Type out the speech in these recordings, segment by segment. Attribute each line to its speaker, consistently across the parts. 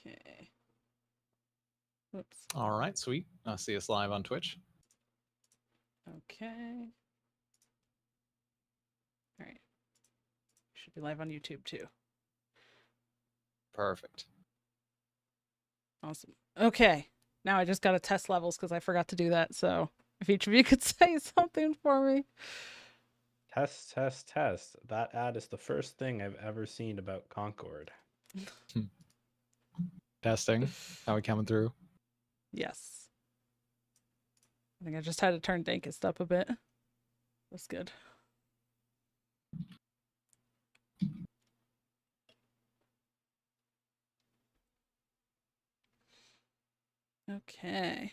Speaker 1: Okay. Whoops.
Speaker 2: All right, sweet. See us live on Twitch.
Speaker 1: Okay. All right. Should be live on YouTube too.
Speaker 2: Perfect.
Speaker 1: Awesome. Okay. Now I just got to test levels because I forgot to do that. So if each of you could say something for me.
Speaker 3: Test, test, test. That ad is the first thing I've ever seen about Concord.
Speaker 2: Testing. How we coming through?
Speaker 1: Yes. I think I just had to turn Dankest up a bit. That's good. Okay.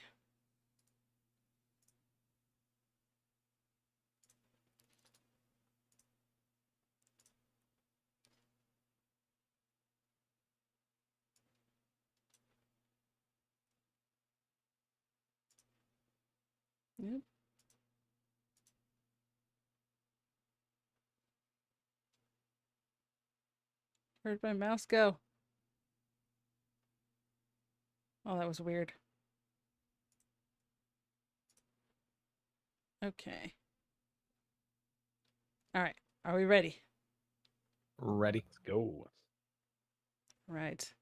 Speaker 1: Yep. Where'd my mouse go? Oh, that was weird. Okay. All right. Are we ready?
Speaker 2: Ready.
Speaker 3: Let's go.
Speaker 1: Right.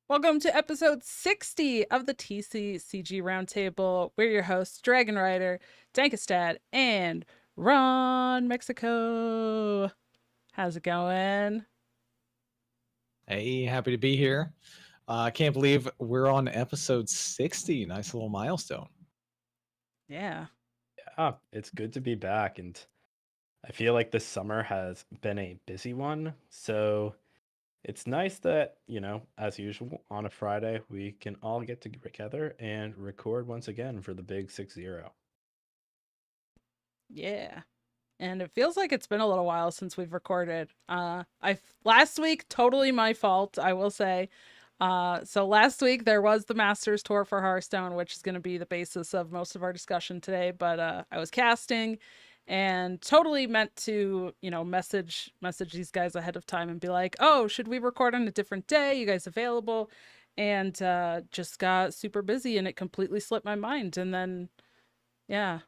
Speaker 1: Welcome to episode 60 of the TCCG Roundtable. We're your hosts, dragonrider, DankestDad, and RonMexico. How's it going?
Speaker 2: Hey, happy to be here. I can't believe we're on episode 60. Nice little milestone.
Speaker 1: Yeah.
Speaker 3: Yeah, it's good to be back. And I feel like this summer has been a busy one. So it's nice that, as usual, on a Friday, we can all get together and record once again for the big 6-0.
Speaker 1: Yeah. And it feels like it's been a little while since we've recorded. Last week, totally my fault, I will say. So last week there was the Masters tour for Hearthstone, which is going to be the basis of most of our discussion today. But I was casting, and totally meant to, message these guys ahead of time and be like, "Oh, should we record on a different day? You guys available?" And just got super busy, and it completely slipped my mind. And then, yeah.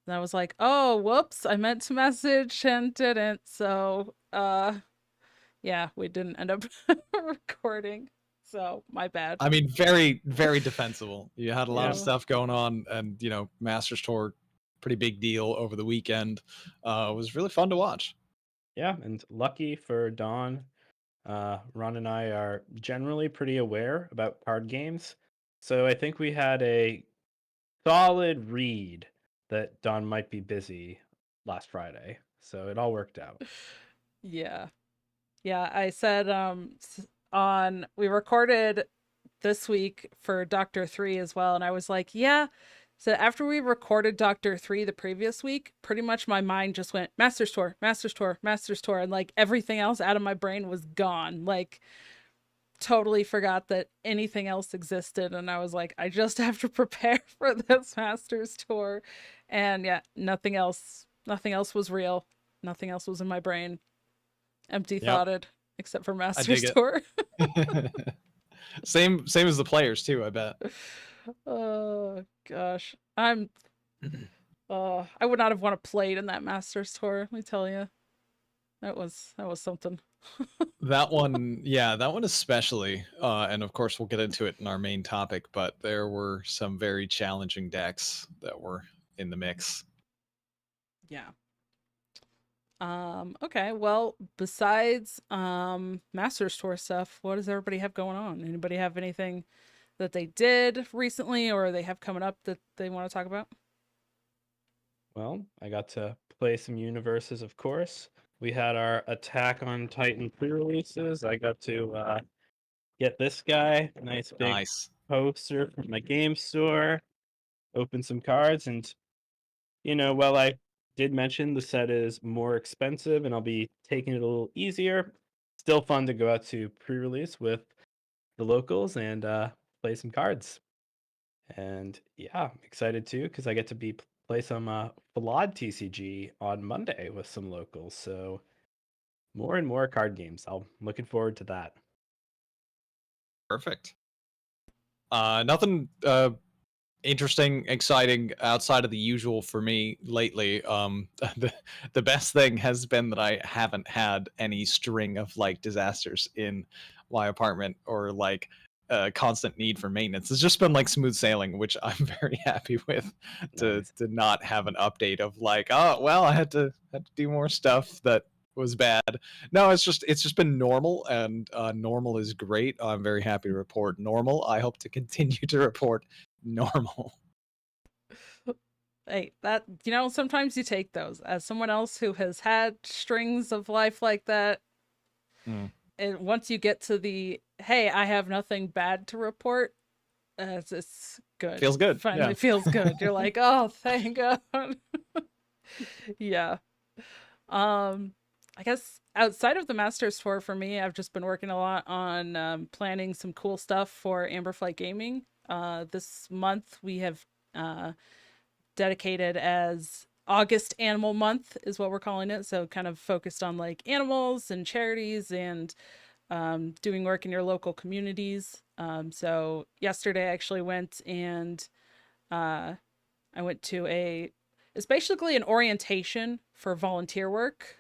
Speaker 1: And I was like, "Oh, whoops, I meant to message and didn't." So, yeah, we didn't end up recording. So, my bad.
Speaker 2: I mean, very, very defensible. You had a lot of
Speaker 1: Yeah.
Speaker 2: stuff going on, and Masters Tour, pretty big deal over the weekend. It was really fun to watch.
Speaker 3: Yeah, and lucky for Dawn, Ron and I are generally pretty aware about card games. So I think we had a solid read that Dawn might be busy last Friday. So it all worked out.
Speaker 1: Yeah. Yeah, I said we recorded this week for Doctor 3 as well, and I was like, yeah. So after we recorded Doctor 3 the previous week, pretty much my mind just went Masters Tour, Masters Tour, Masters Tour, and like everything else out of my brain was gone. Like totally forgot that anything else existed, and I was like, I just have to prepare for this Masters Tour. And yeah, nothing else was real. Nothing else was in my brain. Empty thoughted, except for Masters Tour.
Speaker 2: Same as the players too, I bet.
Speaker 1: Oh gosh, I would not have want to played in that Masters Tour. Let me tell you, that was something.
Speaker 2: That one, yeah, that one especially, and of course we'll get into it in our main topic. But there were some very challenging decks that were in the mix.
Speaker 1: Yeah. Okay, well, besides Masters Tour stuff, what does everybody have going on? Anybody have anything that they did recently or they have coming up that they want to talk about?
Speaker 3: Well, I got to play some Universus, of course. We had our Attack on Titan pre-releases. I got to get this guy, nice big poster from my game store, open some cards, and while I did mention the set is more expensive and I'll be taking it a little easier, still fun to go out to pre-release with the locals and play some cards. And yeah, I'm excited too because I get to play some Vlad TCG on Monday with some locals. So more and more card games. I'm looking forward to that.
Speaker 2: Perfect. Nothing interesting, exciting outside of the usual for me lately. The best thing has been that I haven't had any string of like disasters in my apartment or like constant need for maintenance. It's just been like smooth sailing, which I'm very happy with.
Speaker 3: Nice.
Speaker 2: To not have an update of like, oh well, I had to do more stuff that was bad. No, it's just been normal, and normal is great. I'm very happy to report normal. I hope to continue to report normal.
Speaker 1: Hey, that, sometimes you take those as someone else who has had strings of life like that. And once you get to the, hey, I have nothing bad to report, it's good.
Speaker 2: Feels good.
Speaker 1: Finally feels good. You're like, oh, thank God. Yeah. I guess outside of the Masters Tour for me, I've just been working a lot on planning some cool stuff for Amberflight Gaming. This month we have dedicated as August Animal Month is what we're calling it. So kind of focused on like animals and charities and doing work in your local communities. So yesterday I actually went and I went to it's basically an orientation for volunteer work.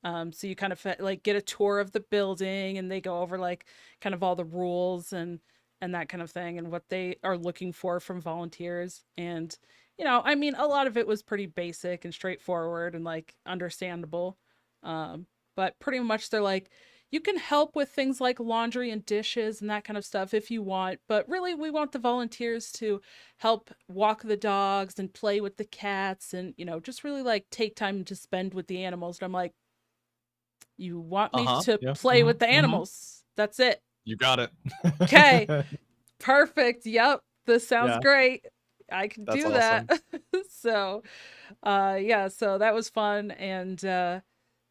Speaker 1: So you kind of like get a tour of the building and they go over like kind of all the rules and that kind of thing and what they are looking for from volunteers. And, I mean, a lot of it was pretty basic and straightforward and like understandable. But pretty much they're like, you can help with things like laundry and dishes and that kind of stuff if you want, but really we want the volunteers to help walk the dogs and play with the cats and, just really like take time to spend with the animals. And I'm like, you want me to play with the animals. That's it.
Speaker 2: You got it.
Speaker 1: Okay. Perfect. Yep. This sounds great. I can do that. So, yeah, so that was fun. And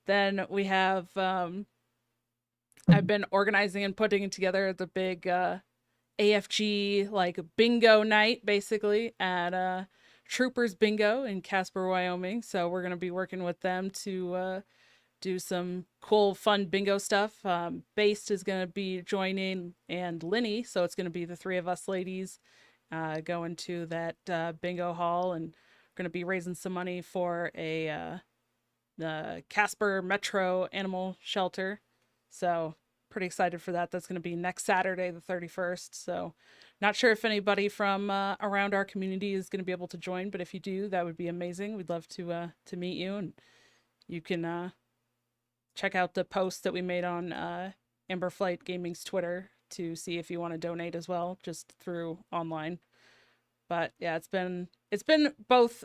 Speaker 1: then we have, I've been organizing and putting together the big AFG like bingo night basically at Troopers Bingo in Casper, Wyoming. So we're going to be working with them to do some cool, fun bingo stuff. Based is going to be joining and Linny. So it's going to be the three of us ladies going to that bingo hall, and we're going to be raising some money for the Casper Metro Animal Shelter. So pretty excited for that. That's going to be next Saturday, the 31st. So not sure if anybody from around our community is going to be able to join, but if you do, that would be amazing. We'd love to meet you, and you can check out the post that we made on Amberflight Gaming's Twitter to see if you want to donate as well, just through online. But yeah, it's been both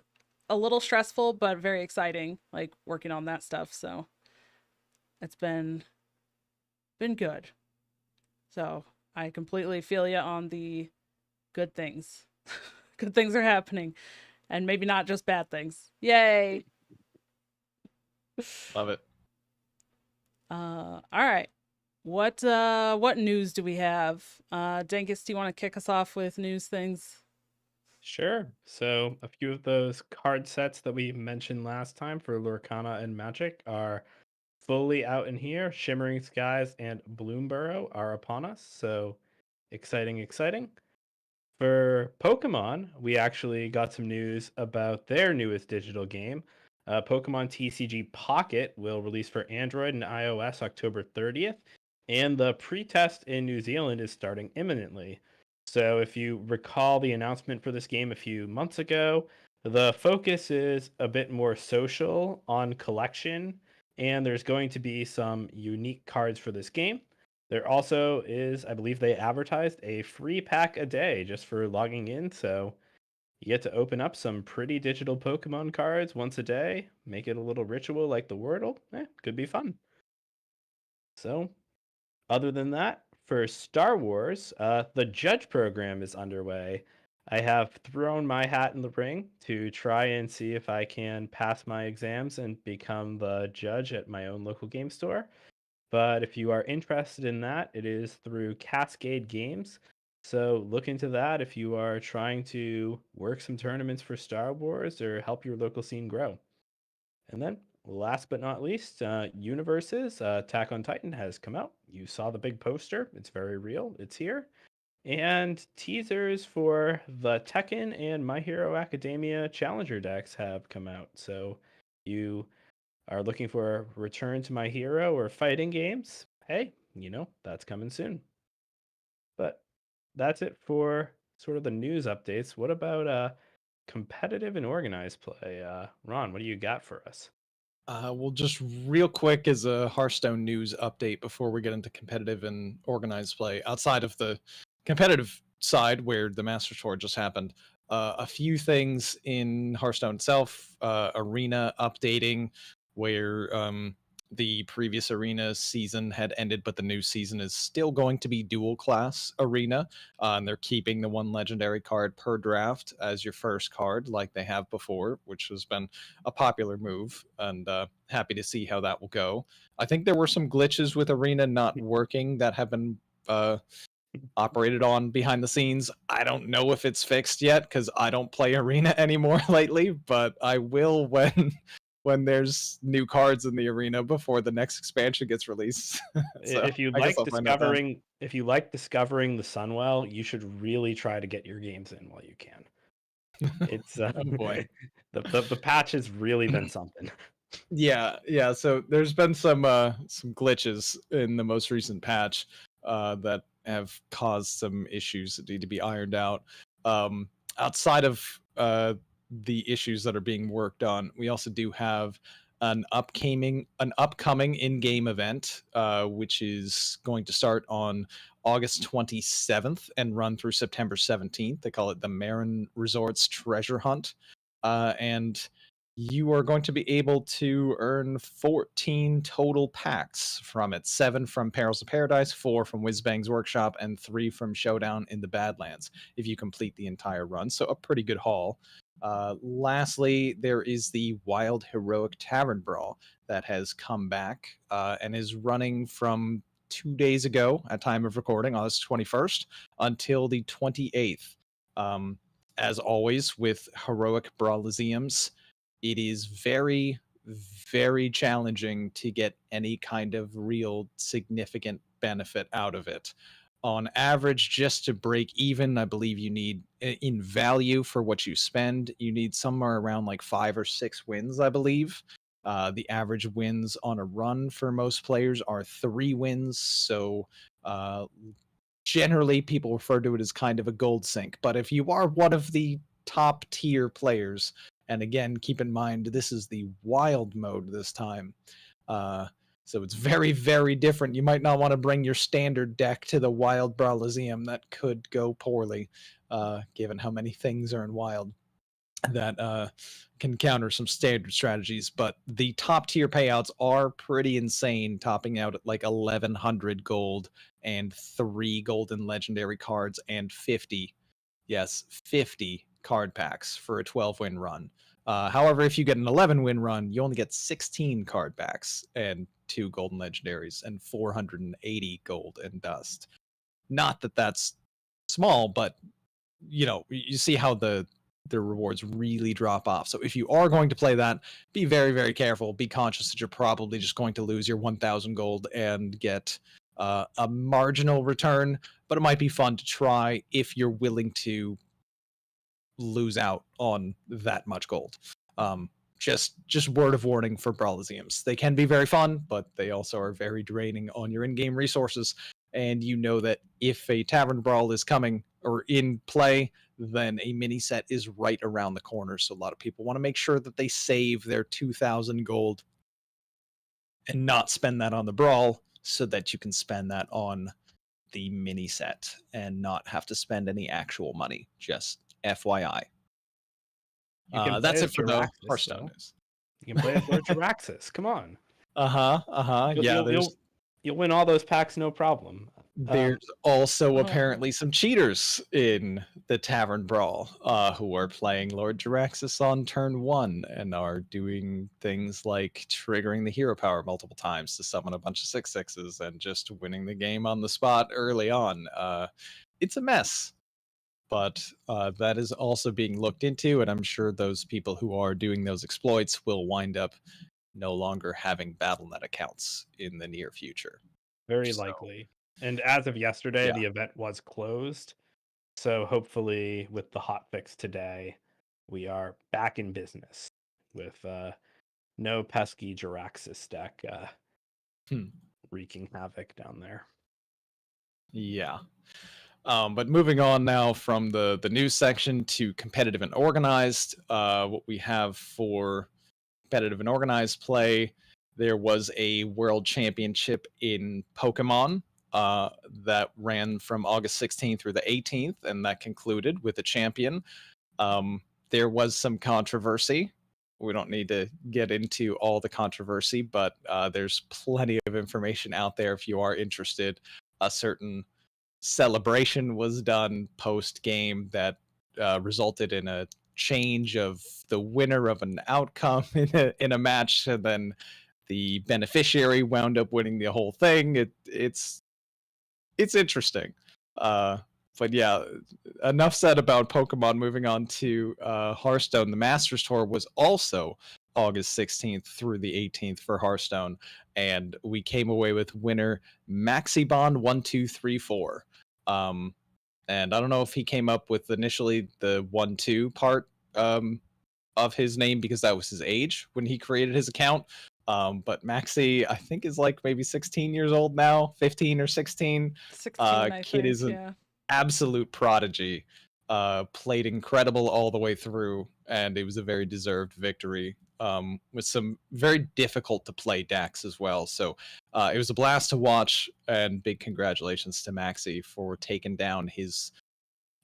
Speaker 1: a little stressful but very exciting, like working on that stuff. So it's been good. So I completely feel you on the good things. Good things are happening, and maybe not just bad things. Yay.
Speaker 2: Love it.
Speaker 1: All right. What news do we have? Dankest, do you want to kick us off with news things?
Speaker 3: Sure. So a few of those card sets that we mentioned last time for Lorcana and Magic are fully out in here. Shimmering Skies and Bloomburrow are upon us. So exciting. For Pokemon, we actually got some news about their newest digital game. Pokemon TCG Pocket will release for Android and iOS October 30th, and the pre-test in New Zealand is starting imminently. So if you recall the announcement for this game a few months ago, the focus is a bit more social on collection, and there's going to be some unique cards for this game. There also is, I believe they advertised a free pack a day just for logging in, so you get to open up some pretty digital Pokemon cards once a day, make it a little ritual like the Wordle. Could be fun. So, other than that, for Star Wars, the Judge program is underway. I have thrown my hat in the ring to try and see if I can pass my exams and become the judge at my own local game store. But if you are interested in that, it is through Cascade Games. So look into that if you are trying to work some tournaments for Star Wars or help your local scene grow. And then, last but not least, Universus Attack on Titan has come out. you saw the big poster. It's very real. It's here. And teasers for the Tekken and My Hero Academia Challenger decks have come out. So you are looking for a return to My Hero or fighting games, hey, that's coming soon. But that's it for sort of the news updates. What about competitive and organized play? Ron, what do you got for us?
Speaker 2: Well, just real quick as a Hearthstone news update before we get into competitive and organized play. Outside of the competitive side, where the Masters Tour just happened, a few things in Hearthstone itself. Arena updating, where the previous arena season had ended, but the new season is still going to be dual class arena. And they're keeping the one legendary card per draft as your first card, like they have before, which has been a popular move. And happy to see how that will go. I think there were some glitches with arena not working that have been operated on behind the scenes. I don't know if it's fixed yet because I don't play arena anymore lately, but I will when there's new cards in the arena before the next expansion gets released. So
Speaker 3: If you
Speaker 2: I guess
Speaker 3: like
Speaker 2: I'll find out then.
Speaker 3: discovering the Sunwell, you should really try to get your games in while you can. It's
Speaker 2: Oh boy.
Speaker 3: the patch has really been something.
Speaker 2: Yeah. So there's been some glitches in the most recent patch that have caused some issues that need to be ironed out. Outside of the issues that are being worked on, we also do have an upcoming in-game event, which is going to start on August 27th and run through September 17th. They call it the Marin Resorts Treasure Hunt, and you are going to be able to earn 14 total packs from it. 7 from Perils of Paradise, 4 from Whizbang's Workshop, and 3 from Showdown in the Badlands if you complete the entire run. So a pretty good haul. Lastly, there is the Wild Heroic Tavern Brawl that has come back and is running from 2 days ago at time of recording, August 21st, until the 28th. As always with Heroic Brawliseums, it is very, very challenging to get any kind of real significant benefit out of it. On average, just to break even, I believe you need, in value for what you spend, you need somewhere around like 5 or 6 wins, I believe. The average wins on a run for most players are 3 wins, so generally people refer to it as kind of a gold sink. But if you are one of the top tier players, and again, keep in mind, this is the wild mode this time. So it's very, very different. You might not want to bring your standard deck to the Wild Brawliseum. That could go poorly, given how many things are in Wild that can counter some standard strategies. But the top tier payouts are pretty insane, topping out at like 1,100 gold and 3 golden legendary cards and 50 card packs for a 12-win run. However, if you get an 11-win run, you only get 16 card packs and 2 golden legendaries and 480 gold and dust. Not that that's small, but you see how the rewards really drop off. So if you are going to play that, be very, very careful. Be conscious that you're probably just going to lose your 1,000 gold and get a marginal return, but it might be fun to try if you're willing to lose out on that much gold. Just word of warning for Brawliseums. They can be very fun, but they also are very draining on your in-game resources. And you know that if a Tavern Brawl is coming or in play, then a mini set is right around the corner. So a lot of people want to make sure that they save their 2,000 gold and not spend that on the Brawl so that you can spend that on the mini set and not have to spend any actual money. Just FYI. That's it for the Hearthstone news.
Speaker 3: You can play as Lord Jaraxxus. Come on.
Speaker 2: Yeah,
Speaker 3: you'll win all those packs, no problem.
Speaker 2: There's also apparently some cheaters in the Tavern Brawl who are playing Lord Jaraxxus on turn 1 and are doing things like triggering the hero power multiple times to summon a bunch of 6/6s and just winning the game on the spot early on. It's a mess. But that is also being looked into, and I'm sure those people who are doing those exploits will wind up no longer having BattleNet accounts in the near future.
Speaker 3: very
Speaker 2: So,
Speaker 3: likely. And as of yesterday,
Speaker 2: yeah.
Speaker 3: the event was closed. So hopefully, with the hot fix today, we are back in business with no pesky Jiraxis deck
Speaker 2: Hmm.
Speaker 3: wreaking havoc down there.
Speaker 2: Yeah. But moving on now from the news section to competitive and organized, what we have for competitive and organized play, there was a world championship in Pokemon that ran from August 16th through the 18th, and that concluded with a champion. There was some controversy. We don't need to get into all the controversy, but there's plenty of information out there if you are interested. A certain celebration was done post game that resulted in a change of the winner of an outcome in a match, and then the beneficiary wound up winning the whole thing. It's interesting. But yeah, enough said about Pokemon. Moving on to Hearthstone. The Masters Tour was also August 16th through the 18th for Hearthstone, and we came away with winner Maxiebon 1234. And I don't know if he came up with initially the 1-2 part of his name because that was his age when he created his account. But Maxi, I think, is like maybe 16 years old now, 15 or 16.
Speaker 1: 16, I
Speaker 2: Kid
Speaker 1: think.
Speaker 2: is an
Speaker 1: Yeah.
Speaker 2: absolute prodigy. Played incredible all the way through, and it was a very deserved victory. With some very difficult to play decks as well. So it was a blast to watch, and big congratulations to Maxi for taking down his.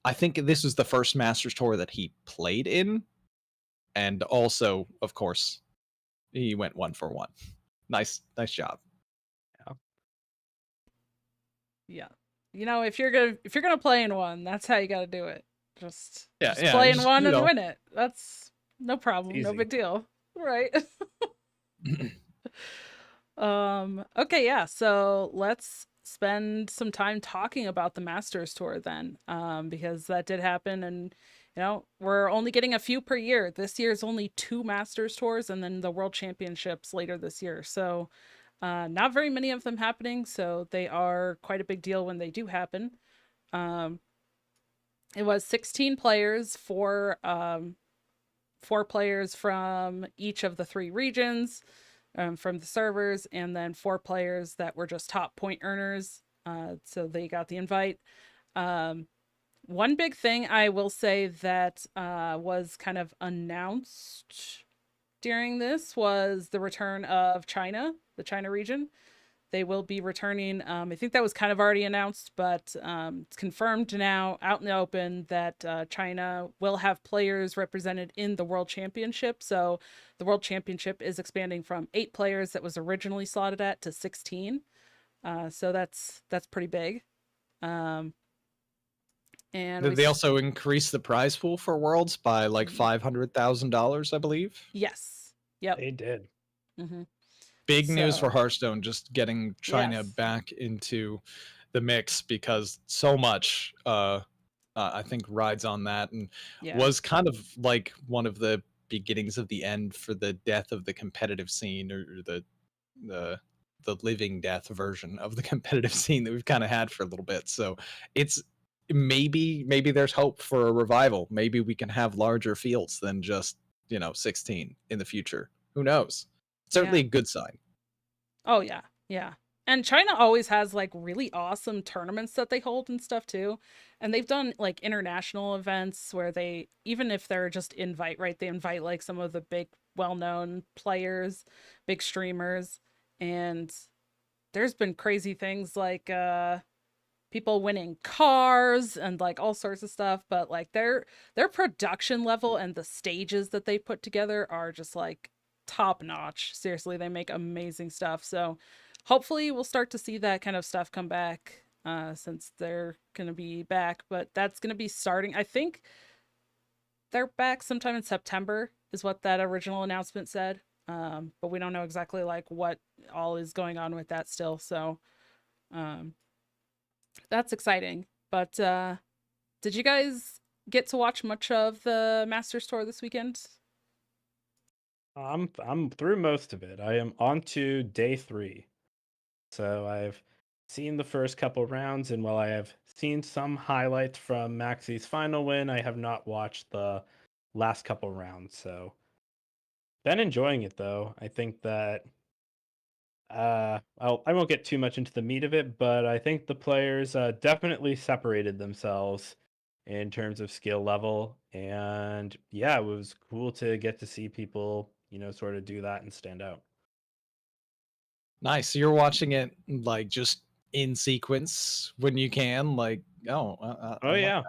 Speaker 2: I think this was the first Masters Tour that he played in, and also, of course, he went 1-for-1. Nice job.
Speaker 1: Yeah. You know, if you're gonna play in one, that's how you gotta do it. Just
Speaker 2: Yeah,
Speaker 1: play in
Speaker 2: just,
Speaker 1: one and win it. That's no problem, no
Speaker 3: Easy.
Speaker 1: big deal. Right. Okay, yeah. So let's spend some time talking about the Masters Tour then. Because that did happen, and you know, we're only getting a few per year. This year's only 2 Masters Tours and then the World Championships later this year. So not very many of them happening, so they are quite a big deal when they do happen. It was 16 players, 4 players from each of the 3 regions, from the servers, and then 4 players that were just top point earners. So they got the invite. One big thing I will say that was kind of announced during this was the return of China, the China region. They will be returning. I think that was kind of already announced, but it's confirmed now out in the open that China will have players represented in the World Championship. So the World Championship is expanding from 8 players that was originally slotted at to 16. So that's pretty big. And
Speaker 2: Did they also increase the prize pool for Worlds by like $500,000, I believe?
Speaker 1: Yes. Yep.
Speaker 3: They did.
Speaker 1: Mm-hmm.
Speaker 2: Big news for
Speaker 1: So,
Speaker 2: Hearthstone, just getting China
Speaker 1: yes.
Speaker 2: back into the mix, because so much I think rides on that, and
Speaker 1: Yeah.
Speaker 2: was kind of like one of the beginnings of the end for the death of the competitive scene, or the living death version of the competitive scene that we've kind of had for a little bit. So it's maybe there's hope for a revival. Maybe we can have larger fields than just 16 in the future. Who knows? Certainly
Speaker 1: Yeah.
Speaker 2: a good sign.
Speaker 1: Oh yeah. Yeah. And China always has like really awesome tournaments that they hold and stuff too. And they've done like international events where they, even if they're just invite, right? They invite like some of the big well-known players, big streamers, and there's been crazy things like people winning cars and like all sorts of stuff, but like their production level and the stages that they put together are just like top notch. Seriously, they make amazing stuff. So hopefully we'll start to see that kind of stuff come back since they're going to be back, but that's going to be starting, I think they're back sometime in September is what that original announcement said. But we don't know exactly like what all is going on with that still. So that's exciting. But did you guys get to watch much of the Masters Tour this weekend?
Speaker 3: I'm through most of it. I am on to day 3. So I've seen the first couple rounds, and while I have seen some highlights from Maxie's final win, I have not watched the last couple rounds. So been enjoying it though. I think that I won't get too much into the meat of it, but I think the players definitely separated themselves in terms of skill level, and yeah, it was cool to get to see people, sort of do that and stand out.
Speaker 2: Nice. So you're watching it like just in sequence when you can. Like,
Speaker 3: Oh
Speaker 2: I like
Speaker 3: yeah,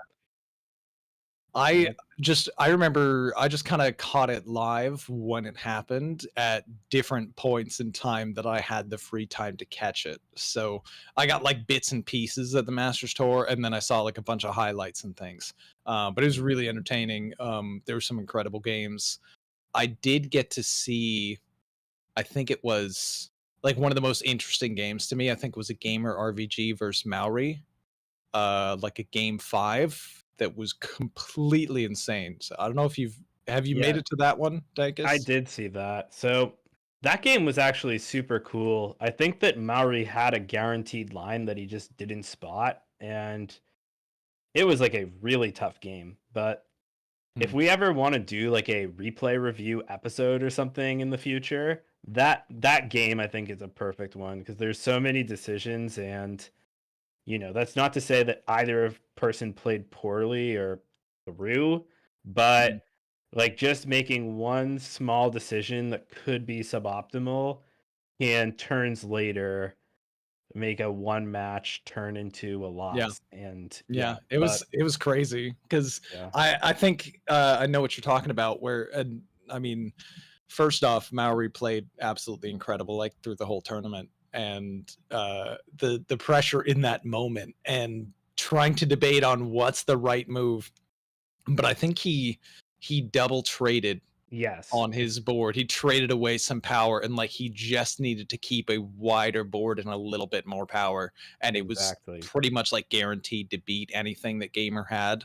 Speaker 2: I
Speaker 3: yeah,
Speaker 2: I remember I just kind of caught it live when it happened at different points in time that I had the free time to catch it. So I got like bits and pieces at the Masters Tour, and then I saw like a bunch of highlights and things. But it was really entertaining. There were some incredible games. I did get to see. I think it was like one of the most interesting games to me. I think was a Gamer RVG versus Maori, like a game 5 that was completely insane. So I don't know if have you made
Speaker 3: yeah.
Speaker 2: it to that one,
Speaker 3: I
Speaker 2: Dankus?
Speaker 3: did see that. So that game was actually super cool. I think that Maori had a guaranteed line that he just didn't spot, and it was like a really tough game. But if
Speaker 2: Hmm.
Speaker 3: we ever want to do like a replay review episode or something in the future, that game I think is a perfect one because there's so many decisions, and that's not to say that either person played poorly or through,
Speaker 2: Hmm.
Speaker 3: but like just making one small decision that could be suboptimal can turns later make a one match turn into a
Speaker 2: Yeah.
Speaker 3: loss. And yeah,
Speaker 2: Yeah,
Speaker 3: but
Speaker 2: it was crazy because
Speaker 3: yeah,
Speaker 2: I think I know what you're talking about. Where I mean, first off, Maori played absolutely incredible like through the whole tournament, and the pressure in that moment and trying to debate on what's the right move. But I think he double traded
Speaker 3: yes,
Speaker 2: on his board. He traded away some power and like he just needed to keep a wider board and a little bit more power. And it was
Speaker 3: exactly.
Speaker 2: pretty much like guaranteed to beat anything that Gamer had.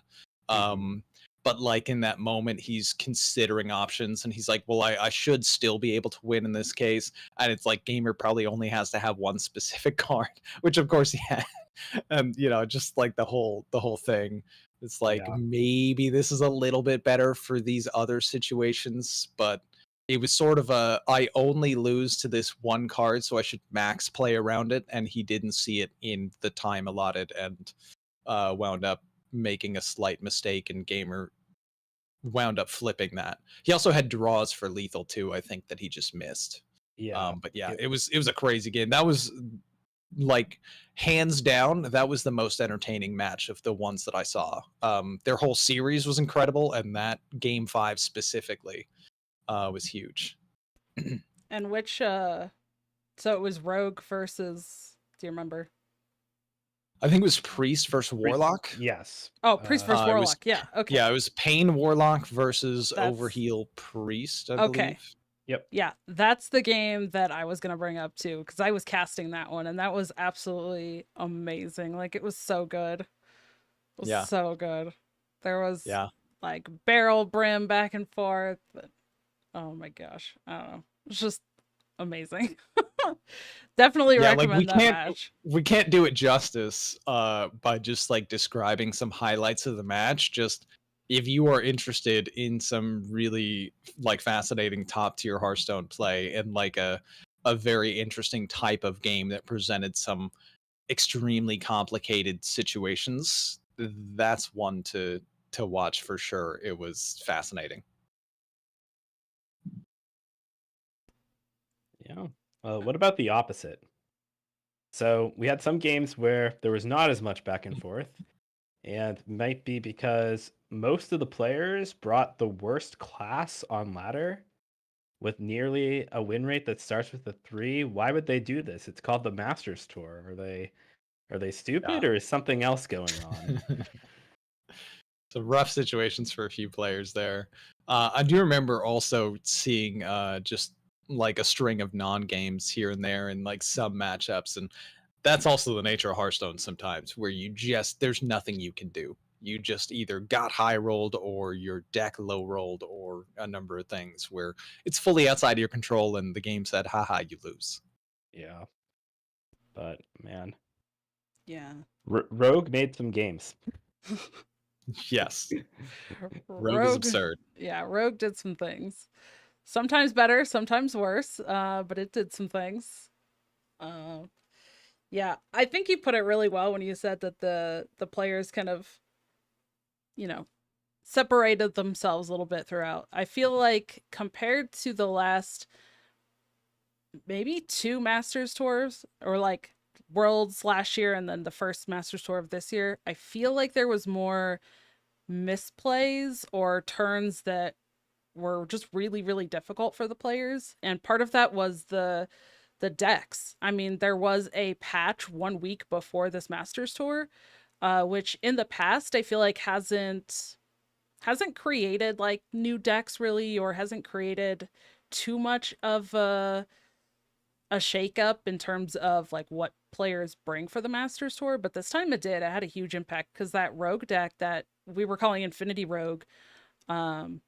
Speaker 3: Mhm.
Speaker 2: But like in that moment, he's considering options and he's like, well, I should still be able to win in this case. And it's like Gamer probably only has to have one specific card, which of course he had. And just like the whole thing. It's like
Speaker 3: Yeah.
Speaker 2: maybe this is a little bit better for these other situations, but it was sort of a I only lose to this one card, so I should max play around it, and he didn't see it in the time allotted and wound up making a slight mistake, and Gamer wound up flipping that. He also had draws for lethal too, I think that he just missed.
Speaker 3: Yeah.
Speaker 2: But yeah,
Speaker 3: It,
Speaker 2: it was a crazy game. That was like hands down that was the most entertaining match of the ones that I saw. Their whole series was incredible, and that game 5 specifically was huge.
Speaker 1: And which so it was Rogue versus, do you remember?
Speaker 2: I think it was Priest versus
Speaker 3: Priest-
Speaker 2: Warlock.
Speaker 3: yes.
Speaker 1: Oh, Priest versus
Speaker 2: It was
Speaker 1: Warlock. Yeah, okay.
Speaker 2: yeah, it was Pain Warlock versus
Speaker 1: That's
Speaker 2: Overheal Priest, I
Speaker 1: okay.
Speaker 2: believe.
Speaker 3: Yep.
Speaker 1: Yeah, that's the game that I was going to bring up too because I was casting that one and that was absolutely amazing. Like it was so good. It was
Speaker 2: Yeah,
Speaker 1: so good. There was
Speaker 2: yeah,
Speaker 1: like barrel brim back and forth. But, oh my gosh. I don't know. It's just amazing. Definitely
Speaker 2: yeah. Like
Speaker 1: recommend that match.
Speaker 2: we can't do it justice by just like describing some highlights of the match. Just if you are interested in some really like fascinating top tier Hearthstone play and like a very interesting type of game that presented some extremely complicated situations, that's one to watch for sure. It was fascinating.
Speaker 3: Yeah. What about the opposite? So we had some games where there was not as much back and forth, and might be because most of the players brought the worst class on ladder with nearly a win rate that starts with a 3. Why would they do this? It's called the Masters Tour. Are they stupid
Speaker 2: Yeah.
Speaker 3: or is something else going on?
Speaker 2: So rough situations for a few players there. I do remember also seeing just like a string of non-games here and there and like some matchups, and that's also the nature of Hearthstone sometimes, where you just there's nothing you can do. You just either got high rolled or your deck low rolled or a number of things where it's fully outside of your control and the game said, haha, you lose.
Speaker 3: Yeah. But man.
Speaker 1: Yeah.
Speaker 3: Rogue made some games.
Speaker 2: Yes, Rogue is
Speaker 1: Rogue,
Speaker 2: absurd.
Speaker 1: yeah, Rogue did some things. Sometimes better, sometimes worse, but it did some things. Uh, yeah, I think you put it really well when you said that the players kind of, you know, separated themselves a little bit throughout. I feel like compared to the last maybe 2 Masters tours, or like Worlds last year and then the first Masters tour of this year, I feel like there was more misplays or turns that were just really really difficult for the players, and part of that was the decks. I mean, there was a patch 1 week before this Masters tour, which in the past I feel like hasn't created like new decks really, or hasn't created too much of a shakeup in terms of like what players bring for the Masters tour. But this time it did. It had a huge impact because that Rogue deck that we were calling Infinity Rogue, um,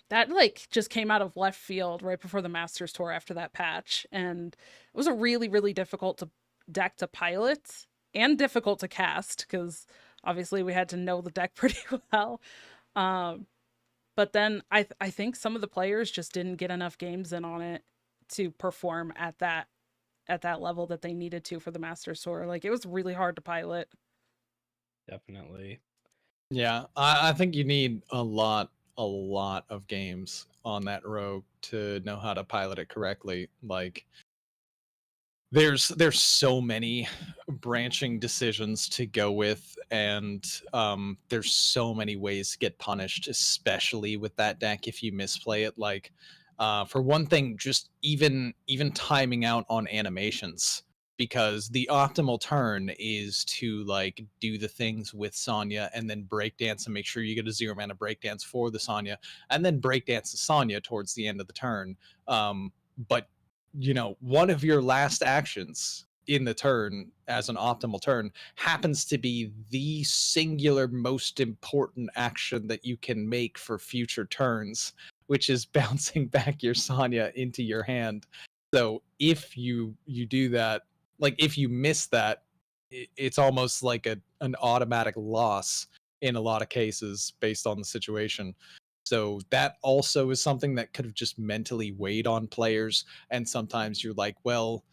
Speaker 1: that like just came out of left field right before the Masters tour after that patch, and it was a really really difficult deck to pilot and difficult to cast because obviously we had to know the deck pretty well. Um, but then I think some of the players just didn't get enough games in on it to perform at that level that they needed to for the Masters tour. Like it was really hard to pilot.
Speaker 3: Definitely.
Speaker 2: Yeah, I think you need a lot of games on that Rogue to know how to pilot it correctly. Like there's so many branching decisions to go with, and there's so many ways to get punished, especially with that deck if you misplay it. Like for one thing, just even timing out on animations, because the optimal turn is to like do the things with Sonya and then breakdance and make sure you get a 0 mana breakdance for the Sonya, and then breakdance the Sonya towards the end of the turn. But one of your last actions in the turn as an optimal turn happens to be the singular most important action that you can make for future turns, which is bouncing back your Sonya into your hand. So if you do that, like if you miss that, it's almost like an automatic loss in a lot of cases based on the situation. So that also is something that could have just mentally weighed on players. And sometimes you're like, well,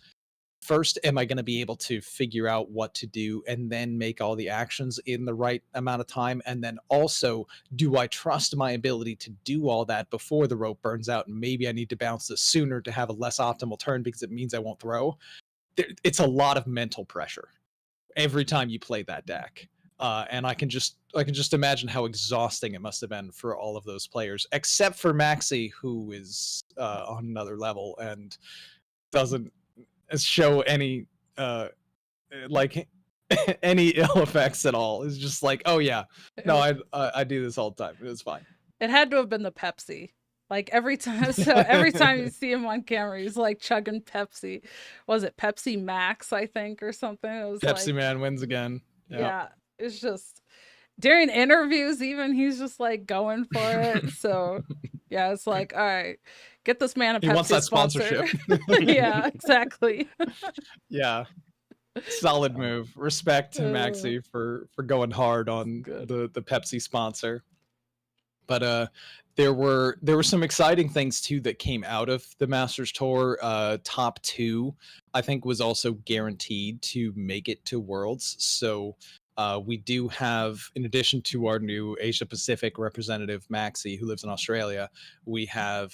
Speaker 2: first, am I going to be able to figure out what to do and then make all the actions in the right amount of time? And then also, do I trust my ability to do all that before the rope burns out? And maybe I need to bounce this sooner to have a less optimal turn because it means I won't throw. It's a lot of mental pressure every time you play that deck. And I can just imagine how exhausting it must have been for all of those players, except for Maxie, who is on another level and doesn't show any like any ill effects at all. It's just like, oh yeah, no, I do this all the time. It was fine.
Speaker 1: It had to have been the Pepsi. Like every time, so every time you see him on camera, he's like chugging Pepsi. Was it Pepsi Max, I think, or something? It was
Speaker 2: Pepsi
Speaker 1: like,
Speaker 2: Man wins again.
Speaker 1: yeah, it's just during interviews, even he's just like going for it. So yeah, it's like, all right, get this man a
Speaker 2: He wants
Speaker 1: Pepsi
Speaker 2: that
Speaker 1: sponsor.
Speaker 2: sponsorship.
Speaker 1: Yeah, exactly.
Speaker 2: Yeah. Solid move. Respect to Maxie for going hard on
Speaker 1: Good.
Speaker 2: the Pepsi sponsor. But there were some exciting things too that came out of the Masters Tour. Top 2, I think, was also guaranteed to make it to Worlds. So we do have, in addition to our new Asia Pacific representative Maxie, who lives in Australia, we have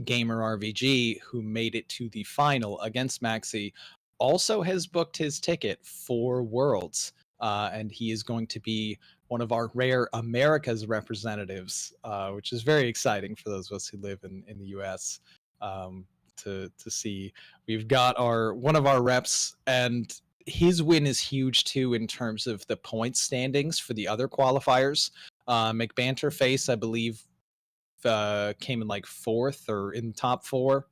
Speaker 2: Gamer RVG, who made it to the final against Maxie, also has booked his ticket for Worlds. And he is going to be one of our rare America's representatives, which is very exciting for those of us who live in the US to see. We've got one of our reps, and his win is huge too in terms of the point standings for the other qualifiers. McBanterface, I believe, came in like 4th or in the top 4,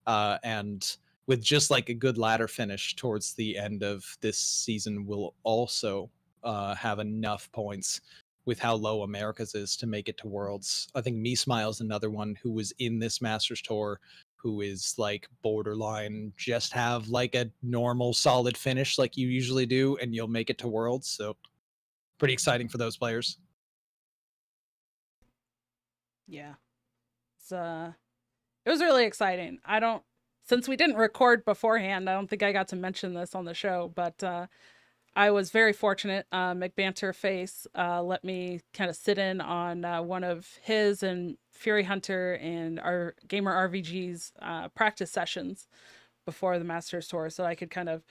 Speaker 2: and with just like a good ladder finish towards the end of this season, will also have enough points with how low America's is to make it to Worlds. I think Me Smile's another one who was in this Masters Tour who is like borderline just have like a normal solid finish like you usually do, and you'll make it to Worlds. So pretty exciting for those players.
Speaker 1: Yeah. It's it was really exciting. Since we didn't record beforehand, I don't think I got to mention this on the show, but I was very fortunate. McBanterface let me kind of sit in on one of his and Fury Hunter and our Gamer RVG's practice sessions before the Masters Tour, so I could kind of,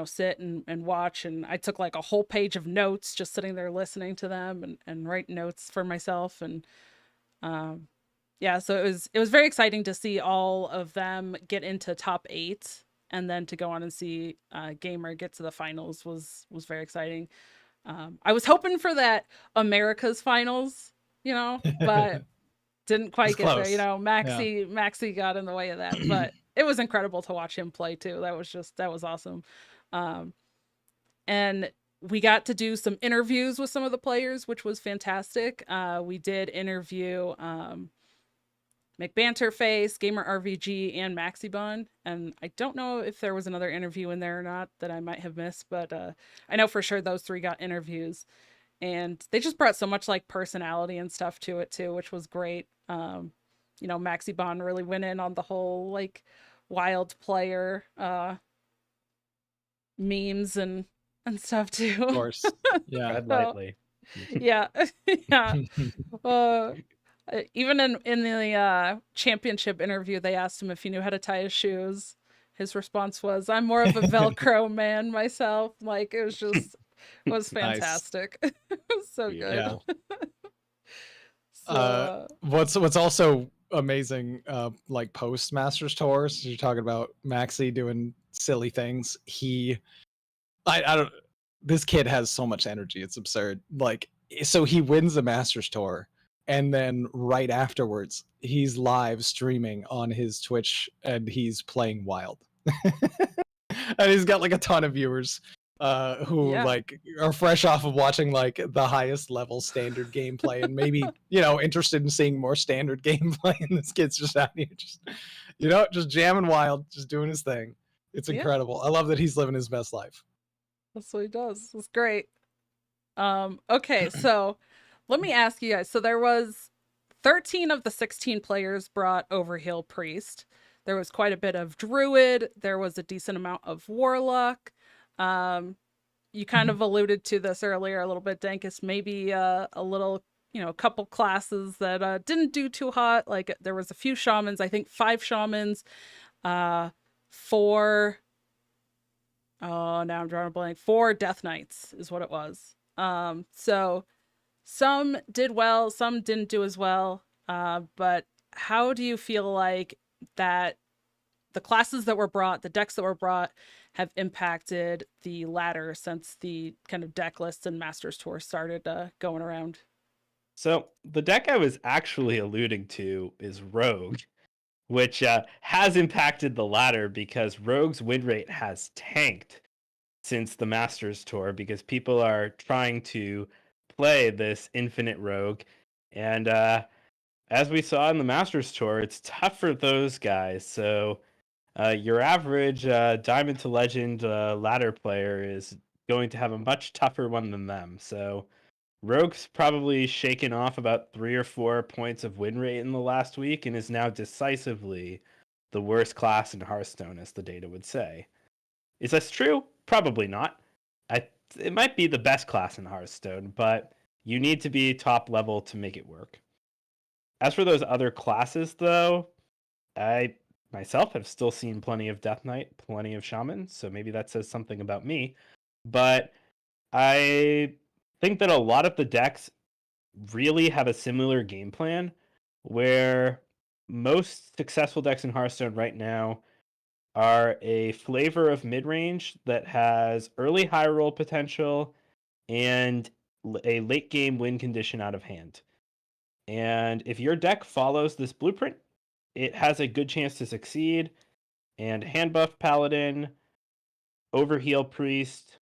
Speaker 1: sit and watch. And I took like a whole page of notes just sitting there listening to them and write notes for myself. And yeah, so it was very exciting to see all of them get into top 8, and then to go on and see Gamer get to the finals was very exciting. I was hoping for that America's finals, but didn't quite get
Speaker 2: close.
Speaker 1: there. Maxie got in the way of that, but it was incredible to watch him play too. That was awesome. And we got to do some interviews with some of the players, which was fantastic. We did interview McBanterface, Gamer RVG, and Maxiebon. And I don't know if there was another interview in there or not that I might have missed, but I know for sure those 3 got interviews. And they just brought so much like personality and stuff to it too, which was great. Maxiebon really went in on the whole like wild player memes and stuff too.
Speaker 2: Of course. Yeah.
Speaker 3: Tread lightly.
Speaker 1: Yeah. Yeah. Even in the championship interview, they asked him if he knew how to tie his shoes. His response was, "I'm more of a Velcro man myself." Like, it was fantastic. Nice. It was so good.
Speaker 2: Yeah. What's also amazing, like post Masters tours, you're talking about Maxie doing silly things. I don't. This kid has so much energy. It's absurd. Like, so he wins the Masters tour, and then right afterwards, he's live streaming on his Twitch, and he's playing Wild. And he's got like a ton of viewers who like are fresh off of watching like the highest level standard gameplay, and maybe interested in seeing more standard gameplay. And this kid's just out here, just jamming Wild, just doing his thing. It's incredible. I love that he's living his best life.
Speaker 1: That's what he does. It's great. Okay, so let me ask you guys. So there was 13 of the 16 players brought Overheal Priest. There was quite a bit of Druid. There was a decent amount of Warlock. You kind of alluded to this earlier a little bit, Dankest. Maybe a little, a couple classes that didn't do too hot. Like there was a few shamans. I think 5 shamans. 4. Oh, now I'm drawing a blank. 4 Death Knights is what it was. So some did well, some didn't do as well. But how do you feel like that the classes that were brought, the decks that were brought, have impacted the ladder since the kind of deck lists and Masters Tour started going around?
Speaker 3: So the deck I was actually alluding to is Rogue, which has impacted the ladder because Rogue's win rate has tanked since the Masters Tour because people are trying to play this infinite Rogue. And as we saw in the Masters Tour, it's tough for those guys. So your average Diamond to Legend ladder player is going to have a much tougher one than them. So Rogue's probably shaken off about 3 or 4 points of win rate in the last week and is now decisively the worst class in Hearthstone, as the data would say. Is this true? Probably not. It might be the best class in Hearthstone, but you need to be top level to make it work. As for those other classes, though, I myself have still seen plenty of Death Knight, plenty of Shaman, so maybe that says something about me. But I think that a lot of the decks really have a similar game plan, where most successful decks in Hearthstone right now are a flavor of mid-range that has early high roll potential and a late game win condition out of hand. And if your deck follows this blueprint, it has a good chance to succeed. And hand buff Paladin, Overheal Priest,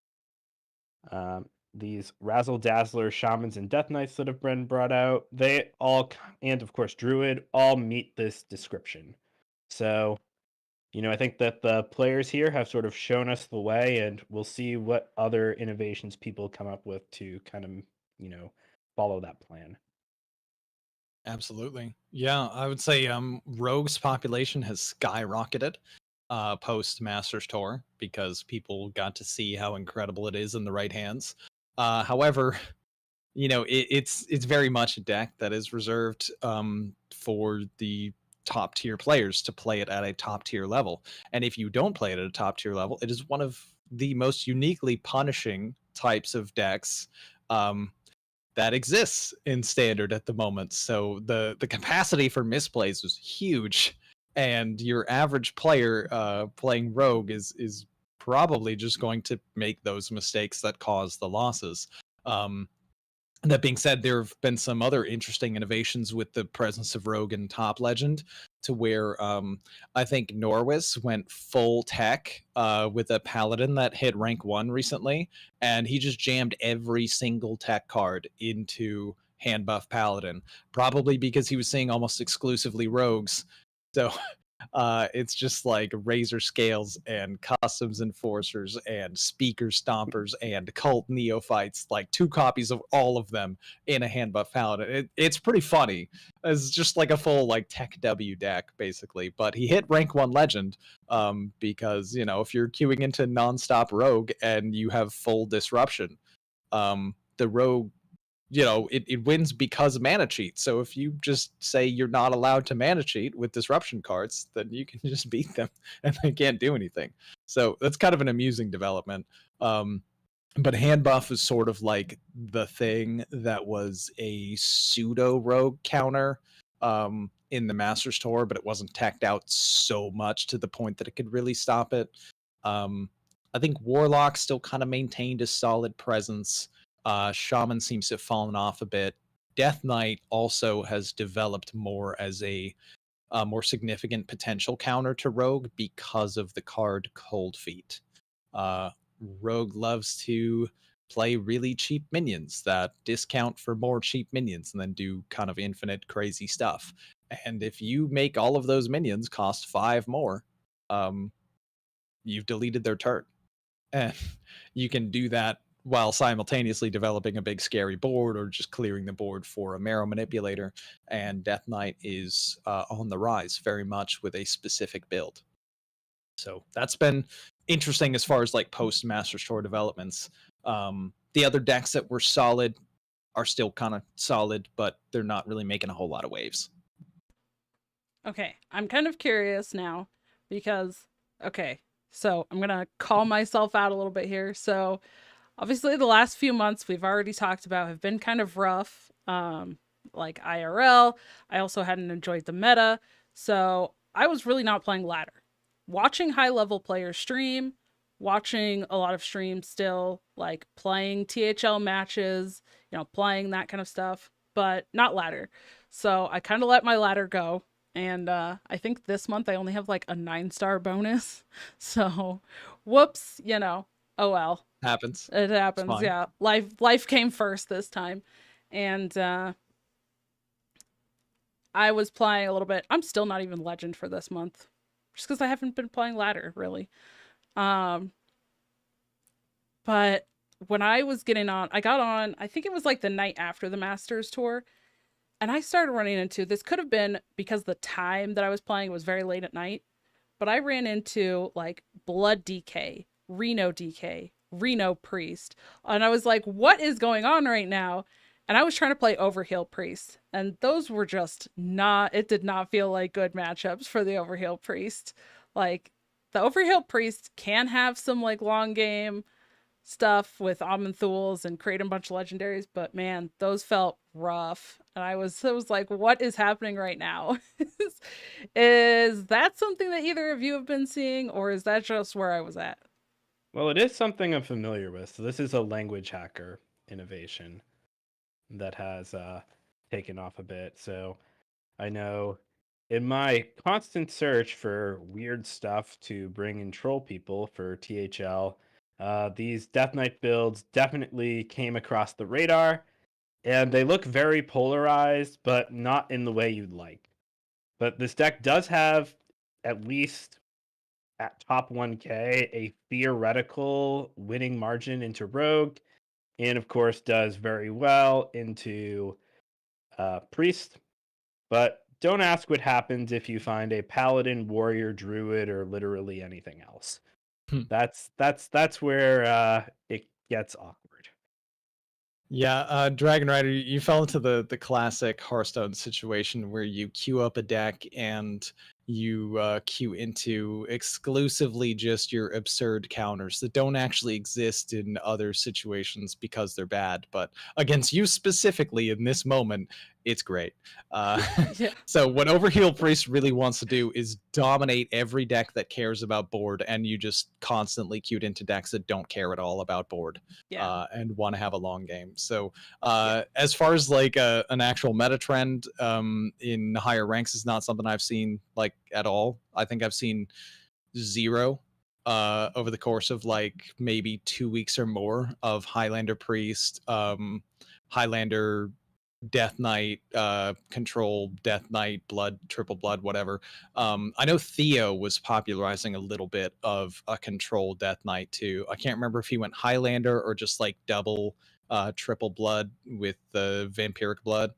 Speaker 3: these Razzle Dazzler Shamans and Death Knights that have been brought out, they all, and of course Druid, all meet this description. So, I think that the players here have sort of shown us the way, and we'll see what other innovations people come up with to kind of, follow that plan.
Speaker 2: Absolutely. Yeah, I would say Rogue's population has skyrocketed post Masters Tour because people got to see how incredible it is in the right hands. However, it's very much a deck that is reserved for the top tier players to play it at a top tier level. And if you don't play it at a top tier level, it is one of the most uniquely punishing types of decks um, that exists in standard at the moment. So the capacity for misplays was huge, and your average player playing Rogue is probably just going to make those mistakes that cause the losses. Um, that being said, there have been some other interesting innovations with the presence of Rogue and Top Legend, to where I think Norwis went full tech with a Paladin that hit rank 1 recently, and he just jammed every single tech card into hand buff Paladin, probably because he was seeing almost exclusively Rogues. So it's just like razor scales and customs enforcers and speaker stompers and cult neophytes, like 2 copies of all of them in a hand buff paladin. It's pretty funny. It's just like a full like tech W deck basically. But he hit rank 1 legend because if you're queuing into nonstop rogue and you have full disruption, the rogue it wins because of mana cheat. So if you just say you're not allowed to mana cheat with disruption cards, then you can just beat them and they can't do anything. So that's kind of an amusing development. But hand buff is sort of like the thing that was a pseudo rogue counter in the Masters Tour, but it wasn't teched out so much to the point that it could really stop it. I think Warlock still kind of maintained a solid presence. Shaman seems to have fallen off a bit. Death Knight also has developed more as a more significant potential counter to Rogue because of the card Cold Feet. Rogue loves to play really cheap minions that discount for more cheap minions and then do kind of infinite crazy stuff. And if you make all of those minions cost 5 more, you've deleted their turn. And you can do that while simultaneously developing a big scary board or just clearing the board for a Marrow Manipulator. And Death Knight is on the rise very much with a specific build. So that's been interesting as far as like post Masters Tour developments. The other decks that were solid are still kind of solid, but they're not really making a whole lot of waves.
Speaker 1: Okay, I'm kind of curious now because, okay, so I'm going to call myself out a little bit here. So obviously the last few months we've already talked about have been kind of rough, like IRL. I also hadn't enjoyed the meta. So I was really not playing ladder. Watching high level players stream, watching a lot of streams still, like playing THL matches, playing that kind of stuff, but not ladder. So I kind of let my ladder go. And I think this month I only have like a 9-star bonus. So whoops, oh well.
Speaker 2: Happens.
Speaker 1: It happens, yeah. Life came first this time. And I was playing a little bit. I'm still not even legend for this month. Just because I haven't been playing ladder, really. But when I was getting on, I got on, I think it was like the night after the Masters Tour. And I started running into, this could have been because the time that I was playing was very late at night, but I ran into like Blood DK, Reno DK, Reno Priest. And I was like, what is going on right now? And I was trying to play Overheal Priest. And those were just not, it did not feel like good matchups for the Overheal Priest. Like the Overheal Priest can have some like long game stuff with Amenthuls and create a bunch of legendaries, but man, those felt rough. And I was like, what is happening right now? Is that something that either of you have been seeing, or is that just where I was at?
Speaker 3: Well, it is something I'm familiar with. So this is a language hacker innovation that has taken off a bit. So I know in my constant search for weird stuff to bring and troll people for THL, these Death Knight builds definitely came across the radar, and they look very polarized, but not in the way you'd like. But this deck does have at least at top 1K a theoretical winning margin into Rogue, and of course does very well into Priest. But don't ask what happens if you find a Paladin, Warrior, Druid, or literally anything else.
Speaker 2: Hmm.
Speaker 3: That's where it gets awkward.
Speaker 2: Yeah, dragonrider, you fell into the classic Hearthstone situation where you queue up a deck and you queue into exclusively just your absurd counters that don't actually exist in other situations because they're bad, but against you specifically in this moment, it's great.
Speaker 1: Yeah.
Speaker 2: So what Overheal Priest really wants to do is dominate every deck that cares about board, and you just constantly queued into decks that don't care at all about board.
Speaker 1: Yeah.
Speaker 2: And want to have a long game. So as far as like an actual meta trend in higher ranks is not something I've seen like at all. I think I've seen 0 over the course of like maybe 2 weeks or more of Highlander Priest, Highlander Death Knight, Control, Death Knight, Blood, Triple Blood, whatever. I know Theo was popularizing a little bit of a Control Death Knight too. I can't remember if he went Highlander or just like double Triple Blood with the Vampiric Blood.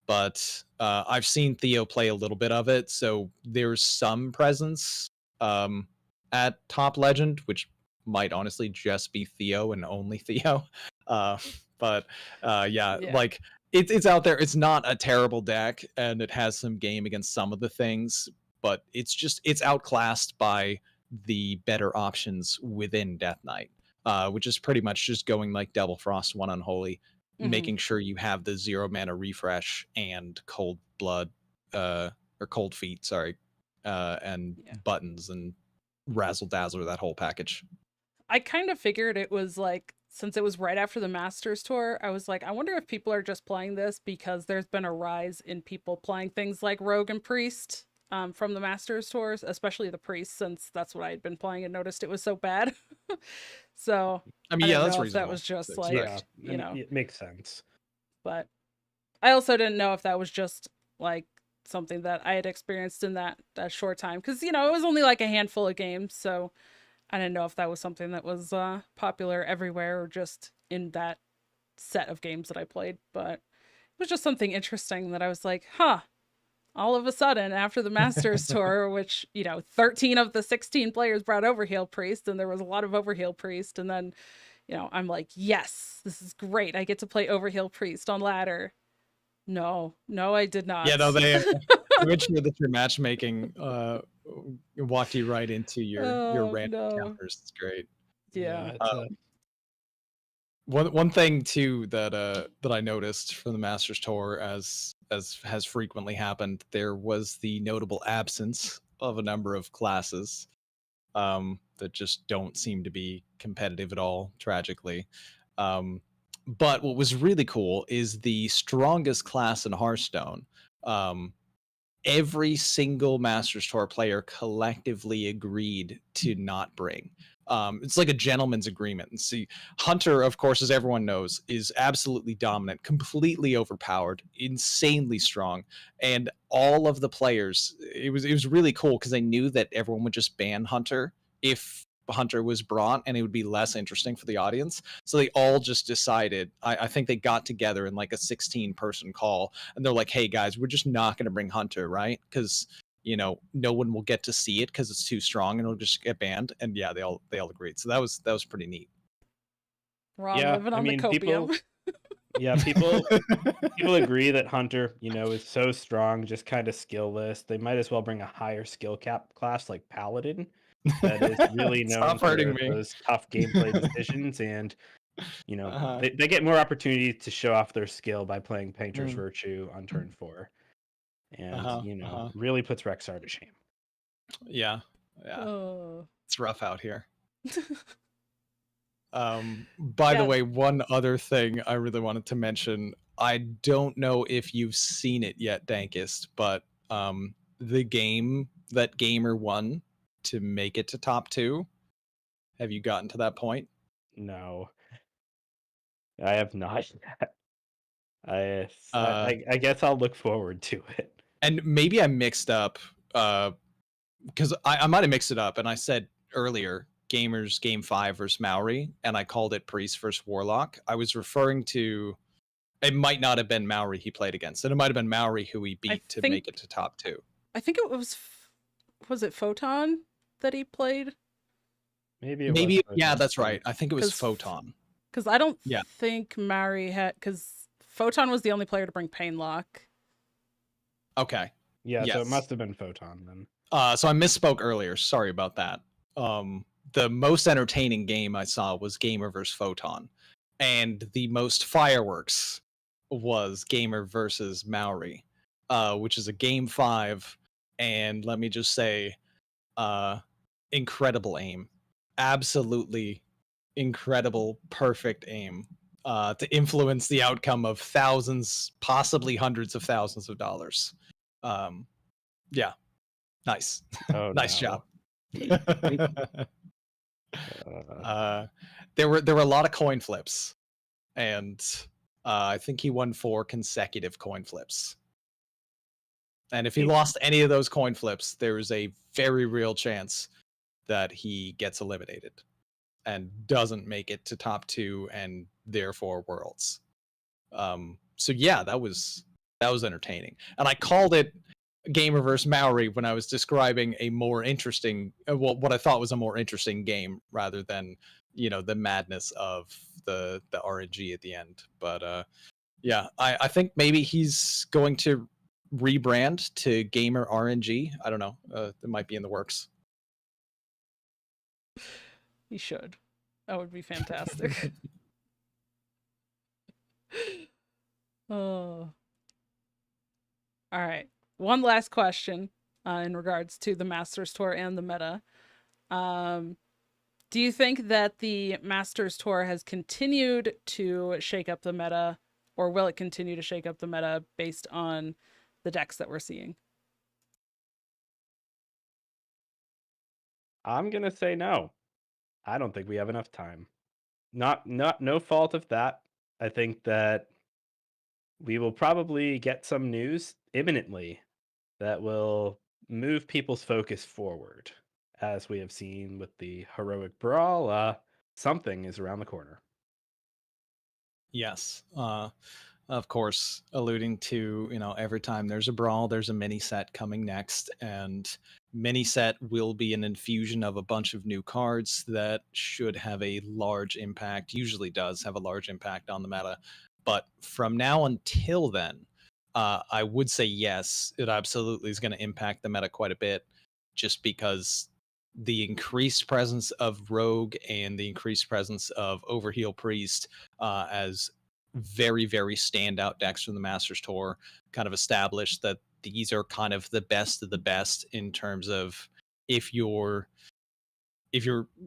Speaker 2: But I've seen Theo play a little bit of it, so there's some presence at Top Legend, which might honestly just be Theo and only Theo. But yeah, like it's out there. It's not a terrible deck, and it has some game against some of the things, but it's outclassed by the better options within Death Knight, which is pretty much just going like Devil Frost, One Unholy, making sure you have the 0 mana refresh and Cold Blood, or Cold Feet, sorry, and buttons and Razzle Dazzler, that whole package.
Speaker 1: I kind of figured it was like, since it was right after the Masters tour, I was like, I wonder if people are just playing this because there's been a rise in people playing things like Rogue and Priest from the Masters tours, especially the Priest, since that's what I had been playing and noticed it was so bad. So
Speaker 2: I mean, yeah, that's
Speaker 1: know
Speaker 2: reasonable.
Speaker 1: if that was just like,
Speaker 3: Yeah,
Speaker 1: you know,
Speaker 3: it makes sense.
Speaker 1: But I also didn't know if that was just like something that I had experienced in that short time, because it was only like a handful of games, so I didn't know if that was something that was popular everywhere or just in that set of games that I played. But it was just something interesting that I was like, huh, all of a sudden after the Masters tour, which 13 of the 16 players brought Overheal Priest, and there was a lot of Overheal Priest, and then I'm like, yes, this is great, I get to play Overheal Priest on ladder. No, I did not.
Speaker 2: Yeah, no, they mentioned that your matchmaking walked you right into your random counters. It's great.
Speaker 1: Yeah.
Speaker 2: One thing too that I noticed from the Masters Tour, as has frequently happened, there was the notable absence of a number of classes that just don't seem to be competitive at all, tragically. But what was really cool is the strongest class in Hearthstone. Every single Masters Tour player collectively agreed to not bring. It's like a gentleman's agreement. And see, Hunter, of course, as everyone knows, is absolutely dominant, completely overpowered, insanely strong. And all of the players, it was really cool because they knew that everyone would just ban Hunter if Hunter was brought, and it would be less interesting for the audience. So they all just decided, I think they got together in like a 16-person call, and they're like, hey guys, we're just not going to bring Hunter, right? Because no one will get to see it because it's too strong and it'll just get banned. And yeah, they all agreed. So that was pretty neat.
Speaker 1: Ron living on the copium.
Speaker 3: People agree that Hunter, is so strong, just kind of skillless. They might as well bring a higher skill cap class like Paladin that is really known for those tough gameplay decisions, and they get more opportunity to show off their skill by playing Painter's Virtue on turn 4, and really puts Rexar to shame.
Speaker 2: Yeah. It's rough out here. By the way, one other thing I really wanted to mention, I don't know if you've seen it yet, Dankest, but the game that Gamer won to make it to top 2, have you gotten to that point?
Speaker 3: No, I have not yet. I guess I'll look forward to it.
Speaker 2: And maybe I mixed up because I might have mixed it up, and I said earlier Gamers Game 5 versus Maori, and I called it Priest versus Warlock. I was referring to, it might not have been Maori he played against, and it might have been Maori who he beat to make it to top 2.
Speaker 1: I think it was it Photon that he played?
Speaker 3: Maybe
Speaker 2: yeah, that's right. I think it was Photon.
Speaker 1: Because I don't think Maori had, because Photon was the only player to bring Painlock.
Speaker 2: Okay.
Speaker 3: Yeah, so it must have been Photon then.
Speaker 2: So I misspoke earlier. Sorry about that. The most entertaining game I saw was Gamer versus Photon, and the most fireworks was Gamer versus Maori, which is a game 5, and let me just say, incredible aim, absolutely incredible, perfect aim, to influence the outcome of thousands, possibly hundreds of thousands of dollars. Yeah, nice.
Speaker 3: Oh,
Speaker 2: nice
Speaker 3: no.
Speaker 2: job. There were a lot of coin flips, and I think he won 4 consecutive coin flips. And if he lost any of those coin flips, there is a very real chance that he gets eliminated and doesn't make it to top 2 and therefore Worlds. So yeah, that was entertaining, and I called it Gamer versus Maori when I was describing a more interesting, what I thought was a more interesting game, rather than, you know, the madness of the RNG at the end. But yeah, I think maybe he's going to rebrand to Gamer RNG. I don't know. It might be in the works.
Speaker 1: He should. That would be fantastic. Oh. All right. One last question in regards to the Masters Tour and the meta. Do you think that the Masters Tour has continued to shake up the meta, or will it continue to shake up the meta based on the decks that we're seeing?
Speaker 3: I'm gonna say no. I don't think we have enough time. No fault of that. I think that we will probably get some news imminently that will move people's focus forward. As we have seen with the heroic brawl, something is around the corner.
Speaker 2: Yes. Of course, alluding to, you know, every time there's a brawl, there's a mini set coming next, and mini set will be an infusion of a bunch of new cards that should have a large impact, usually does have a large impact on the meta. But from now until then, I would say yes, it absolutely is going to impact the meta quite a bit, just because the increased presence of Rogue and the increased presence of Overheal Priest as very, very standout decks from the Masters Tour kind of established that these are kind of the best of the best in terms of, if you're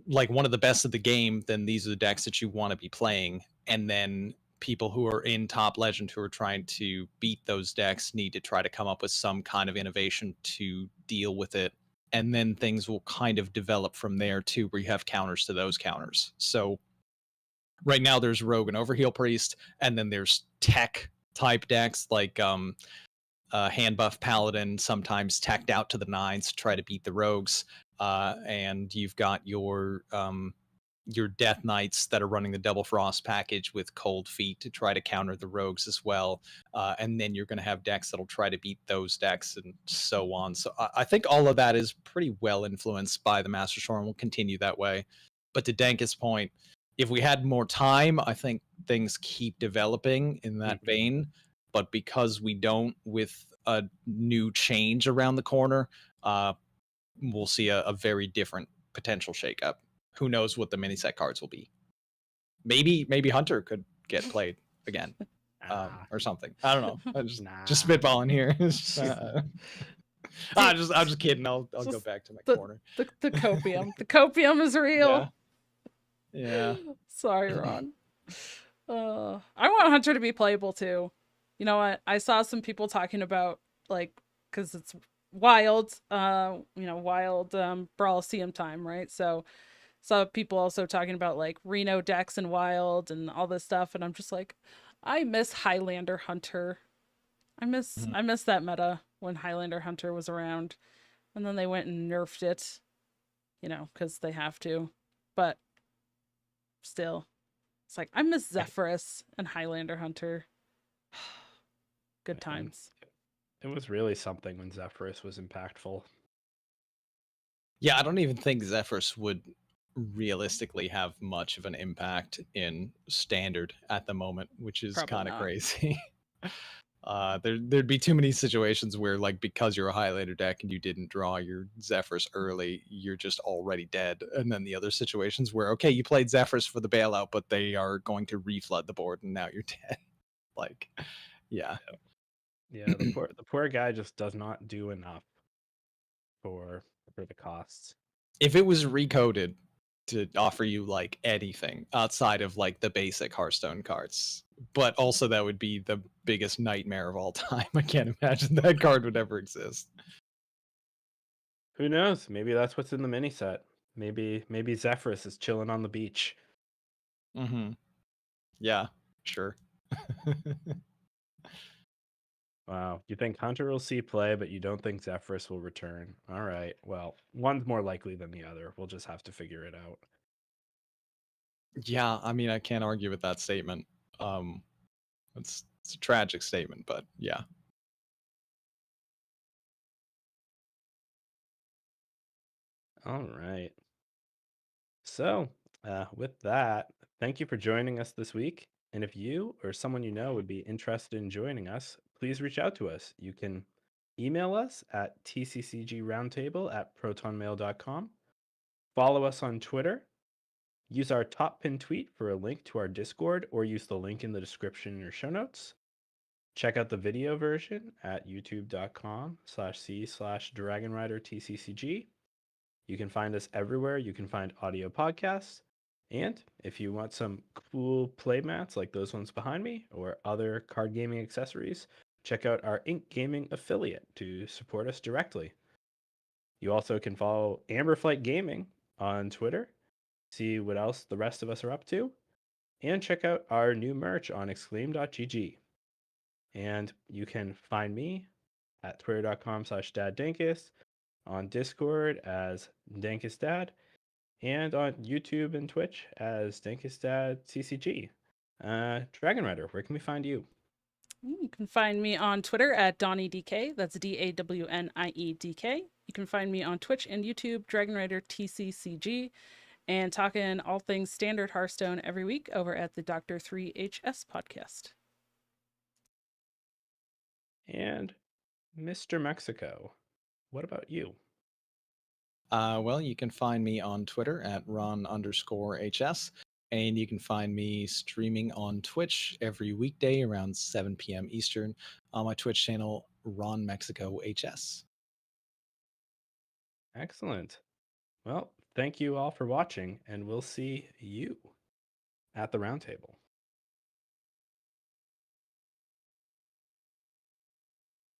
Speaker 2: like one of the best of the game, then these are the decks that you want to be playing. And then people who are in Top Legend who are trying to beat those decks need to try to come up with some kind of innovation to deal with it. And then things will kind of develop from there too, where you have counters to those counters. So right now there's Rogue and Overheal Priest, and then there's tech type decks like Hand Buff Paladin, sometimes teched out to the 9s to try to beat the Rogues. And you've got your Death Knights that are running the Double Frost package with Cold Feet to try to counter the Rogues as well. And then you're going to have decks that'll try to beat those decks and so on. So I think all of that is pretty well influenced by the Master Tour and will continue that way. But to Dankest's point, if we had more time, I think things keep developing in that vein. But because we don't, with a new change around the corner, we'll see a very different potential shakeup. Who knows what the mini set cards will be? Maybe Hunter could get played again, or something. I don't know. I'm just spitballing here. I'm just kidding. I'll go back to my corner.
Speaker 1: The copium. The copium is real.
Speaker 2: Yeah.
Speaker 1: Sorry, Ron. I want Hunter to be playable too. You know what? I saw some people talking about, like, because it's wild, wild Brawl CM time, right? So saw people also talking about like Reno decks and wild and all this stuff, and I'm just like, I miss Highlander Hunter. I miss that meta when Highlander Hunter was around. and then they went and nerfed it, because they have to. But still, it's like I miss Zephyrus and Highlander Hunter. Good
Speaker 3: Man,
Speaker 1: times.
Speaker 3: it was really something when Zephyrus was impactful.
Speaker 2: Yeah, I don't even think Zephyrus would realistically have much of an impact in standard at the moment, which is
Speaker 1: Probably
Speaker 2: kind of
Speaker 1: not.
Speaker 2: crazy. There'd be too many situations where, like, because you're a Highlander deck and you didn't draw your Zephyrus early, you're just already dead. And then the other situations where, okay, you played Zephyrus for the bailout, but they are going to reflood the board and now you're dead. Like, yeah.
Speaker 3: Yeah, the poor guy just does not do enough for the costs.
Speaker 2: If it was recoded to offer you like anything outside of like the basic Hearthstone cards, but also that would be the biggest nightmare of all time. I can't imagine that card would ever exist.
Speaker 3: Who knows? Maybe that's what's in the mini set. Maybe Zephyrus is chilling on the beach.
Speaker 2: Mm-hmm. Yeah, sure.
Speaker 3: Wow. You think Hunter will see play, but you don't think Zephyrus will return. All right. Well, one's more likely than the other. We'll just have to figure it out.
Speaker 2: Yeah, I mean, I can't argue with that statement. It's a tragic statement, but yeah.
Speaker 3: All right. So, with that, thank you for joining us this week. And if you or someone you know would be interested in joining us, please reach out to us. You can email us at tccgroundtable@protonmail.com. Follow us on Twitter. Use our top pin tweet for a link to our Discord, or use the link in the description in your show notes. Check out the video version at youtube.com/c/dragonrider TCCG. You can find us everywhere you can find audio podcasts. And if you want some cool playmats like those ones behind me or other card gaming accessories, check out our Ink Gaming affiliate to support us directly. You also can follow Amberflight Gaming on Twitter, see what else the rest of us are up to, and check out our new merch on exclaim.gg. And you can find me at twitter.com/daddankest, on Discord as DankestDad, and on YouTube and Twitch as DankestDad CCG. Dragonrider, where can we find you?
Speaker 1: You can find me on Twitter at DonnieDK. That's DAWNIEDK. You can find me on Twitch and YouTube, dragonrider TCCG, and talking all things standard Hearthstone every week over at the Dr. 3HS podcast.
Speaker 3: And Mr. Mexico, what about you?
Speaker 2: Well, you can find me on Twitter at Ron_HS, and you can find me streaming on Twitch every weekday around 7 p.m. Eastern on my Twitch channel, RonMexico HS.
Speaker 3: Excellent. Well, thank you all for watching, and we'll see you at the roundtable.